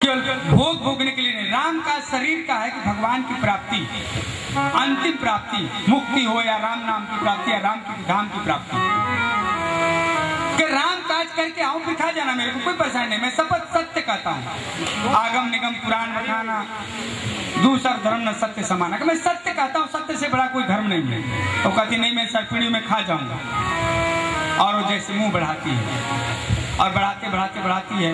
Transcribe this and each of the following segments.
केवल भोग भोगने के लिए नहीं, राम का शरीर का है कि भगवान की प्राप्ति, अंतिम प्राप्ति, मुक्ति हो या राम नाम की प्राप्ति या राम की धाम की प्राप्ति। कि राम काज करके आऊं फिर खा जाना, मेरे को कोई परेशानी नहीं, मैं शपथ सत्य कहता हूँ। आगम निगम पुराण बखाना दूसरा धर्म न सत्य समाना, कि मैं सत्य कहता हूँ, सत्य से बड़ा कोई धर्म नहीं है। तो कहती नहीं मैं सर्पिणी में खा जाऊंगा। और वो जैसे मुंह बढ़ाती है और बढ़ाते बढ़ाते बढ़ाती है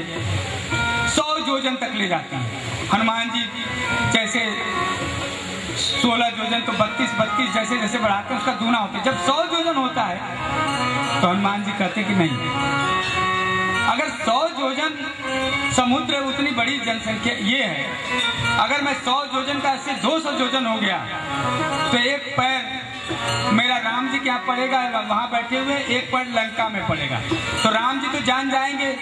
100 योजन तक ले जाती है। हनुमान जी जैसे 16 योजन तो 32 जैसे जैसे बढ़ाते हैं उसका दूना होता है। जब 100 योजन होता है तो हनुमान जी कहते कि नहीं, अगर 100 योजन समुद्र उतनी बड़ी जनसंख्या ये है, अगर मैं 100 योजन का से 200 योजन हो गया तो एक पैर मेरा राम जी के यहाँ पड़ेगा, वहां बैठे हुए, एक पैर लंका में पड़ेगा। तो राम जी तो जान जाएंगे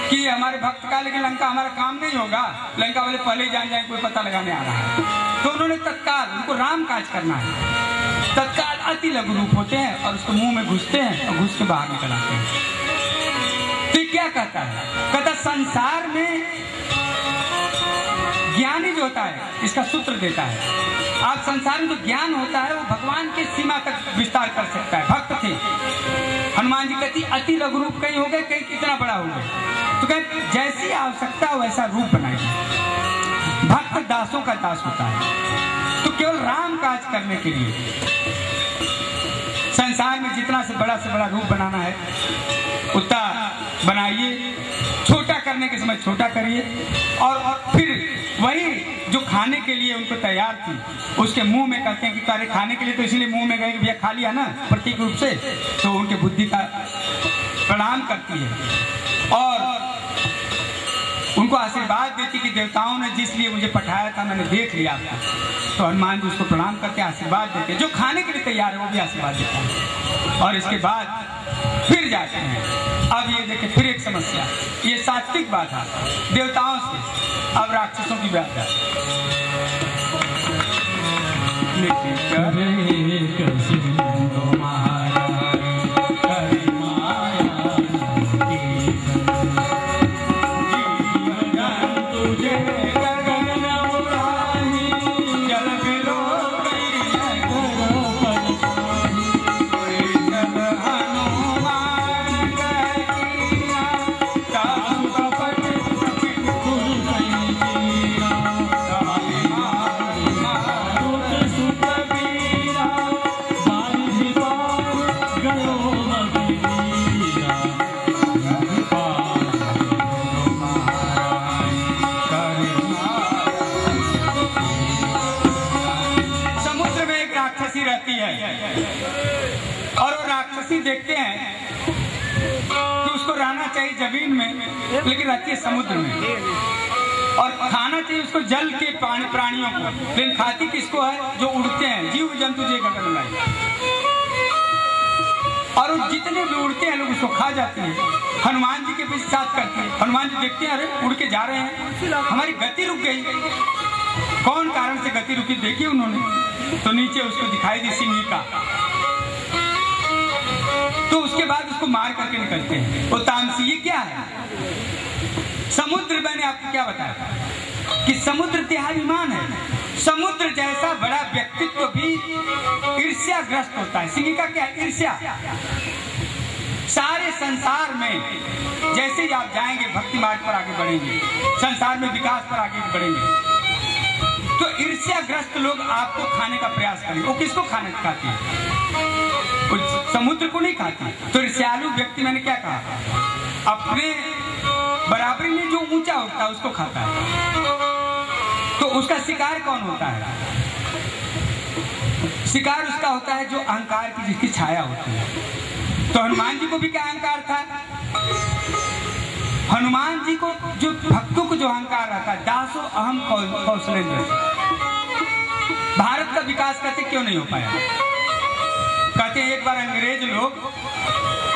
कि हमारे भक्त का, लेकिन लंका हमारा काम नहीं होगा। लंका वाले पहले ही जान जाएंगे कोई पता लगाने आ रहा है। तो उन्होंने तत्काल, उनको राम काज करना है, तत्काल अति लघु रूप होते हैं और उसको मुंह में घुसते हैं और घुस के बाहर निकल आते हैं। तो क्या कहता है? कहता संसार में ज्ञानी जो होता है इसका सूत्र देता है। आप संसार में जो ज्ञान होता है वो भगवान के सीमा तक विस्तार कर सकता है। भक्त थे, हनुमान जी कहती अति लघु रूप कहीं हो गए, कहीं कितना बड़ा हो गए। तो कहते जैसी आवश्यकता हो वैसा रूप बनाइए। भक्त दासों का दास होता है। तो केवल राम काज करने के लिए संसार में जितना से बड़ा रूप बनाना है उतना बनाइए, छोटा करने के समय छोटा करिए। और फिर वही जो खाने के लिए उनको तैयार थी उसके मुंह में कहते हैं कि कार्य खाने के लिए, तो इसलिए मुंह में गए कि भैया खा लिया ना प्रतीक रूप से, तो उनके बुद्धि का प्रणाम करती है और उनको आशीर्वाद देती कि देवताओं ने जिस लिए मुझे पठाया था मैंने देख लिया आपको। तो हनुमान जी उसको प्रणाम करके आशीर्वाद देते, जो खाने के लिए तैयार है वो भी आशीर्वाद देता है। और इसके बाद फिर जाते हैं। अब ये देखिए फिर एक समस्या, ये सात्विक बात है देवताओं से, अब राक्षसों की बात है। और वो राक्षसी देखते हैं कि उसको रहना चाहिए जमीन में, लेकिन रहती है समुद्र में। और खाना चाहिए उसको जल के प्राणियों को, लेकिन खाती किसको है? जो उड़ते हैं, जीव जंतु जे गगन में। और वो जितने भी उड़ते हैं लोग उसको खा जाते हैं। हनुमान जी के पीछे साथ करते हैं। हनुमान जी देखते हैं अरे उड़ के जा रहे हैं, हमारी गति रुक गई। कौन कारण से गति रुकी देखी उन्होंने, तो नीचे उसको दिखाई दी सिंहिका। तो उसके बाद उसको मार करके निकलते हैं। वो तामसी, ये क्या है? समुद्र, मैंने आपको क्या बताया कि समुद्र देहाभिमान है। समुद्र जैसा बड़ा व्यक्तित्व भी ईर्ष्याग्रस्त होता है। सिंहिका क्या है? ईर्ष्या। सारे संसार में जैसे ही आप जाएंगे भक्ति मार्ग पर आगे बढ़ेंगे, संसार में विकास पर आगे बढ़ेंगे, तो ईर्ष्याग्रस्त लोग आपको खाने का प्रयास करेंगे। वो किसको खाने खाती है? समुद्र को नहीं खाती। तो ईर्ष्यालु व्यक्ति, मैंने क्या कहा, अपने बराबरी में जो ऊंचा होता है उसको खाता है। तो उसका शिकार कौन होता है? शिकार उसका होता है जो अहंकार की, जिसकी छाया होती है। तो हनुमान जी को भी क्या अहंकार था? हनुमान जी को, जो भक्तों को जो अहंकार रहता है, दासो अहम कौशलेंद्र। भारत का विकास कहते क्यों नहीं हो पाया? कहते हैं एक बार अंग्रेज लोग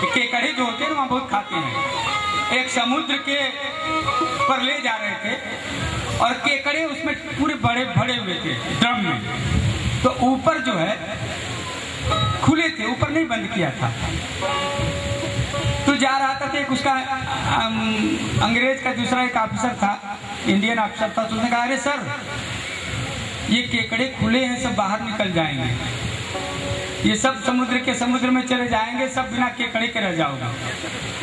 केकड़े जो होते हैं ना वहां बहुत खाते हैं, एक समुद्र के पर ले जा रहे थे और केकड़े उसमें पूरे बड़े भरे हुए थे ड्रम में। तो ऊपर जो है खुले थे, ऊपर नहीं बंद किया था। तो तो जा रहा था तो एक उसका अंग्रेज का दूसरा एक ऑफिसर था, इंडियन ऑफिसर था, तो उसने कहा अरे सर ये केकड़े खुले हैं, सब बाहर निकल जाएंगे, ये सब समुद्र में चले जाएंगे, सब बिना केकड़े के रह जाओगे।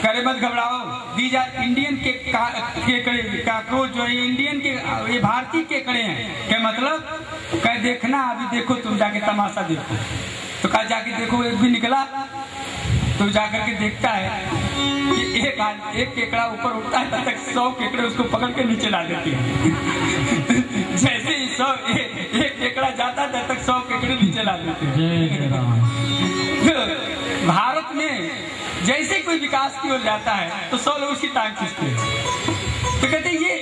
करे मत घबराओ, दीज आर इंडियन केकड़े, काकरोच जो है इंडियन के, ये भारतीय केकड़े हैं। क्या मतलब? कह देखना अभी देखो, तुम जाके तमाशा देखो। तो कहा जाके देखो, एक भी निकला। तो जाकर के देखता है कि एक केकड़ा ऊपर उठता है, तब तक 100 केकड़े उसको पकड़ के नीचे ला देते हैं। जैसे ही 100 एक केकड़ा जाता है, तब तक 100 केकड़े नीचे ला देते हैं। भारत में जैसे कोई विकास की ओर जाता है तो 100 लोग उसकी टांग खींचते हैं। तो कहते ये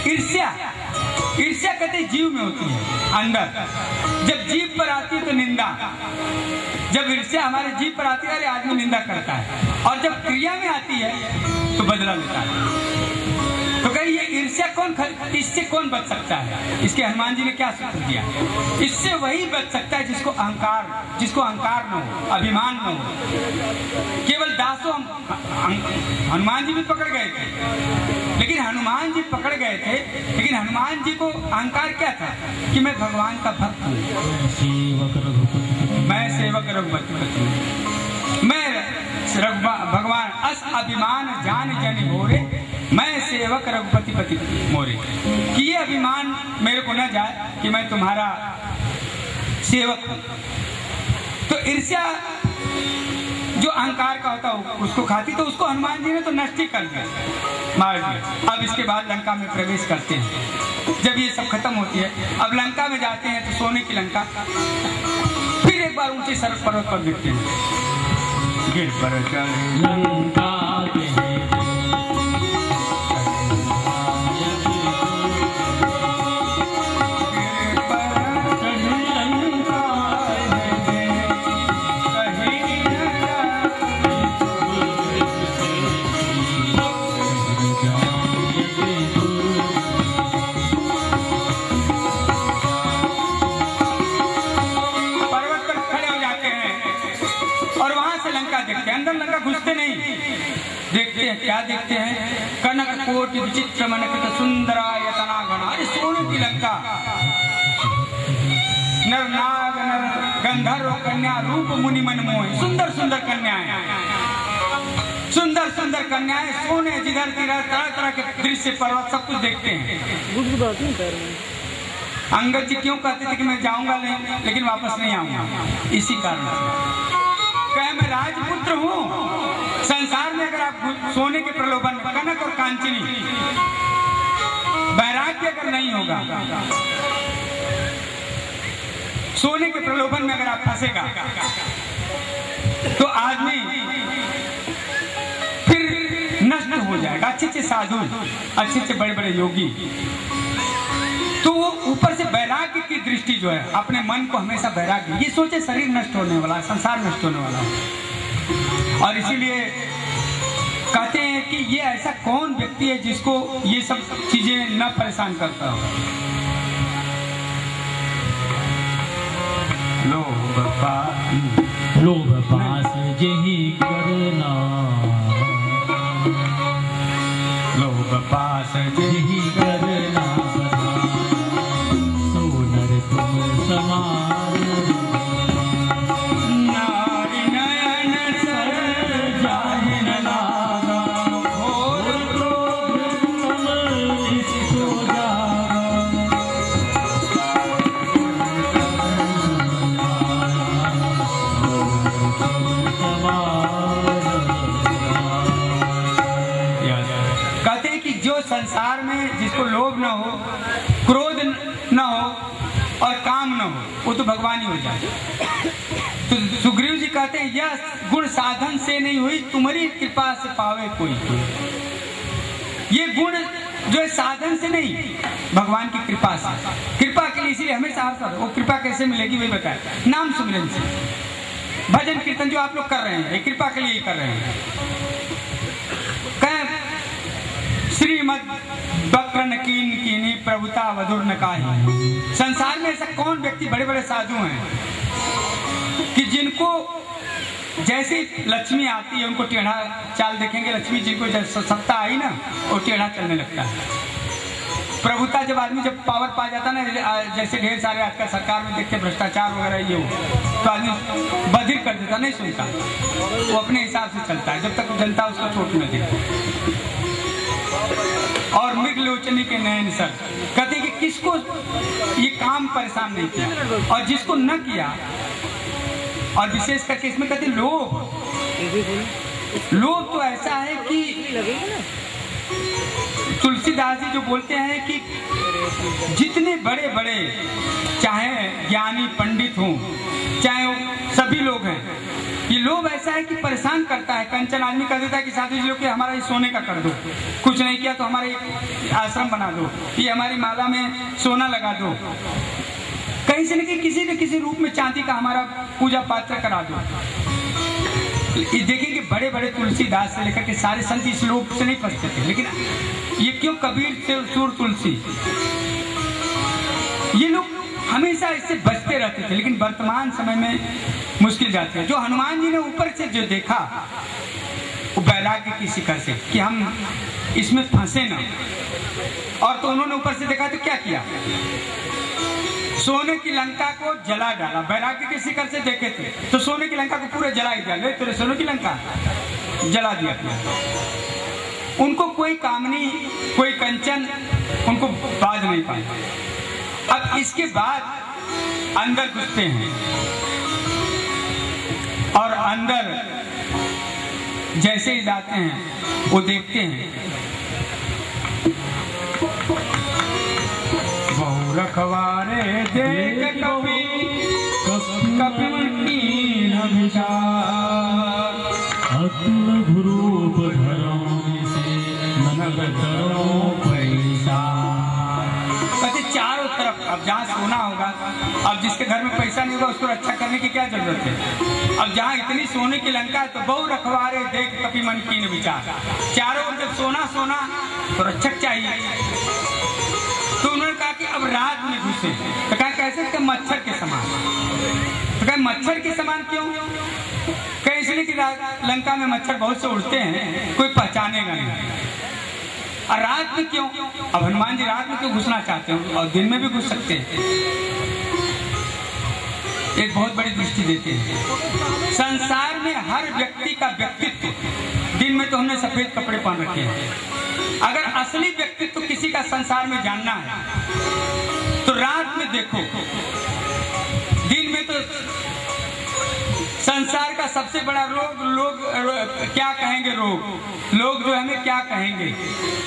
ईर्ष्या कहते जीव में होती है अंदर। जब जीव पर आती है तो निंदा, जब ईर्ष्या हमारे जीव पर आती है आदमी निंदा करता है, और जब क्रिया में आती है तो बदला लेता है। तो कहीं ये ईर्ष्या इससे कौन बच सकता है? इसके हनुमान जी ने क्या सूत्र दिया? इससे वही बच सकता है जिसको अहंकार न हो, अभिमान न हो। केवल दासों हनुमान जी भी पकड़ गए थे, लेकिन हनुमान जी पकड़ गए थे, लेकिन हनुमान जी को अहंकार क्या था कि मैं भगवान का भक्त हूँ, मैं सेवक रघुपति हूँ, मैं भगवान अस अभिमान जान जन मोरे, मैं सेवक रघुपति पति मोरे। कि ये अभिमान मेरे को न जाए कि मैं तुम्हारा सेवक हूं। तो ईर्ष्या जो अहंकार का होता है उसको खाती, तो उसको हनुमान जी ने तो नष्ट ही कर दिया, मार दिया। अब इसके बाद लंका में प्रवेश करते हैं। जब ये सब खत्म होती है, अब लंका में जाते हैं तो सोने की लंका, फिर एक बार ऊंचे पर्वत पर देखते हैं, गिर पर लंका घुसते नहीं, देखते हैं क्या देखते हैं, कनक कोटि विचित्र मनकित सुंदरायतना घना, सोने की लंका, नर नाग नर गंधर्व कन्या रूप मुनि मन मोहि, सुंदर सुंदर कन्याएं, सुंदर सुंदर कन्याएं, सोने जिधर तिधर तरह तरह के दृश्य पर्वत सब कुछ देखते हैं। अंगद जी क्यों कहते थे कि मैं जाऊंगा नहीं, लेकिन वापस नहीं आऊंगा? इसी कारण से कहे मैं राजपुत्र हूँ। संसार में अगर आप सोने के प्रलोभन में, कनक और कांचनी, वैराग्य अगर नहीं होगा, सोने के प्रलोभन में अगर आप फंसेगा तो आदमी फिर नष्ट हो जाएगा। अच्छे अच्छे साधु, अच्छे अच्छे बड़े बड़े योगी, तो वो ऊपर से वैराग्य की दृष्टि जो है, अपने मन को हमेशा वैराग्य, ये सोचे शरीर नष्ट होने वाला, संसार नष्ट होने वाला है। और इसीलिए कहते हैं कि ये ऐसा कौन व्यक्ति है जिसको ये सब चीजें न परेशान करता हो। लोभ पास जेहि करना, लोभ पास जेहि करना, नारी नयन सर जाहि न लागा, घोर क्रोध कमल सो जागा, कहते हैं कि जो संसार में जिसको लोभ न हो, क्रोध न हो और काम न हो, वो तो भगवान ही हो जाए। तो सुग्रीव जी कहते हैं यह गुण साधन से नहीं हुई, तुम्हारी कृपा से पावे कोई। ये गुण जो है साधन से नहीं, भगवान की कृपा से। कृपा के लिए इसीलिए हमेशा हर वो कृपा कैसे मिलेगी वही बताए, नाम सुमिरन से, भजन कीर्तन जो आप लोग कर रहे हैं, ये कृपा के लिए ही कर रहे हैं। श्रीमद बक्रन कीन कीनी प्रभुता वधुर न काहि। संसार में ऐसा कौन व्यक्ति, बड़े बड़े साधु हैं कि जिनको जैसे लक्ष्मी आती है उनको टेढ़ा चाल देखेंगे, लक्ष्मी जी को जब सत्ता आई ना वो टेढ़ा चलने लगता है। प्रभुता जब आदमी जब पावर पा जाता ना, जैसे ढेर सारे आजकल सरकार में देखते भ्रष्टाचार वगैरह ये हो, तो आदमी बधिर कर देता, नहीं सुनता, वो अपने हिसाब से चलता है जब तक जनता उसको चोट न दे। और मृगलोचनी के नयन सर कहते कि किसको ये काम परेशान नहीं किया, और जिसको न किया, और विशेष करके इसमें कहते लोभ। लोभ तो ऐसा है कि तुलसीदास जी जो बोलते हैं कि जितने बड़े बड़े चाहे ज्ञानी पंडित हों, चाहे वो सभी लोग हैं, ये लोभ ऐसा है कि परेशान करता है। कंचन आदमी कह देता है कि साधु जी लोग कि हमारा ये सोने का कर दो, कुछ नहीं किया तो हमारा ये आश्रम बना दो, ये हमारी माला में सोना लगा दो, कहीं से नहीं किसी न किसी रूप में चांदी का हमारा पूजा पात्र करा दो। देखेंगे बड़े बड़े तुलसीदास से लेकर के सारे संत इस लोभ से नहीं फंसते थे, लेकिन ये क्यों कबीर से सूर तुलसी ये लोग हमेशा इससे बचते रहते थे, लेकिन वर्तमान समय में मुश्किल जाती है। जो हनुमान जी ने ऊपर से जो देखा वो वैराग्य की शिखर से कि हम इसमें फंसे ना, और तो उन्होंने ऊपर से देखा तो क्या किया, सोने की लंका को जला डाला। वैराग्य के शिखर से देखे थे तो सोने की लंका को पूरा जला ही दिया, ले तेरे सोने की लंका जला दिया। उनको कोई कामनी कोई कंचन उनको बाज नहीं पाया। अब इसके बाद अंदर घुसते हैं और अंदर जैसे ही जाते हैं वो देखते हैं बहु रखवारे देख कभी कीन विचार अतुल रूप धरो से ननग धरो पैसा। कहते चारों तरफ अब जहाँ सोना होगा, अब जिसके घर में पैसा नहीं होगा उसको रक्षा करने की क्या जरूरत है। अब जहाँ इतनी सोने की लंका है तो बहु रखवारे देख कभी मन कीन विचार। चारों ओर जब सोना सोना तो रक्षक चाहिए। तो उन्होंने कहा कि अब रात में घुसे, तो कहा कैसे कि मच्छर के समान। तो कहा मच्छर के समान क्यों? कहीं इसलिए कि लंका में मच्छर बहुत से उड़ते हैं, कोई पहचानेगा नहीं। और रात में क्यों? अब हनुमान जी रात में क्यों घुसना चाहते हैं, और दिन में भी घुस सकते हैं। एक बहुत बड़ी दृष्टि देते हैं। संसार में हर व्यक्ति का व्यक्तित्व, दिन में तो हमने सफेद कपड़े पहन रखे हैं, अगर असली व्यक्तित्व किसी का संसार में जानना है तो रात में देखो। दिन में तो संसार का सबसे बड़ा रोग लोग क्या कहेंगे, लोग जो हमें क्या कहेंगे।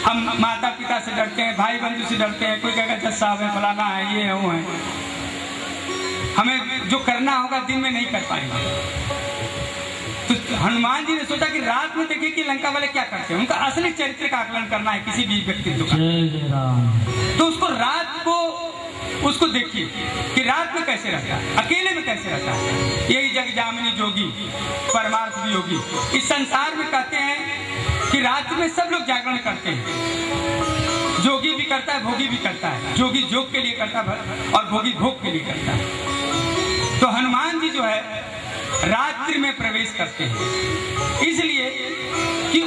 हम माता पिता से डरते हैं, भाई बंधु से डरते हैं, कोई कहेगा जज साहब है, फलाना है, ये है, वो है। हमें जो करना होगा दिन में नहीं कर पाएंगे। तो हनुमान जी ने सोचा कि रात में देखिए कि लंका वाले क्या करते हैं, उनका असली चरित्र का आकलन करना है किसी भी व्यक्तित्व का। तो उसको रात को उसको देखिए कि रात में कैसे रहता है, अकेले में कैसे रहता है। यही जग जामिनी जोगी परमार्थ वियोगी। इस संसार में कहते हैं कि रात में सब लोग जागरण करते हैं, जोगी भी करता है, भोगी भी करता है। जोगी जोग के लिए करता है और भोगी भोग के लिए करता है। तो हनुमान जी जो है रात्रि में प्रवेश करते हैं, इसलिए कि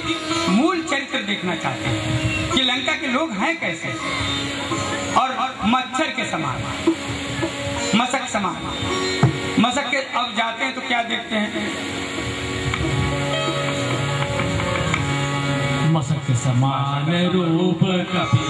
मूल चरित्र देखना चाहते हैं कि लंका के लोग हैं कैसे, और मच्छर के समान, मशक समान। मशक के अब जाते हैं तो क्या देखते हैं, मशक समान रूप कपि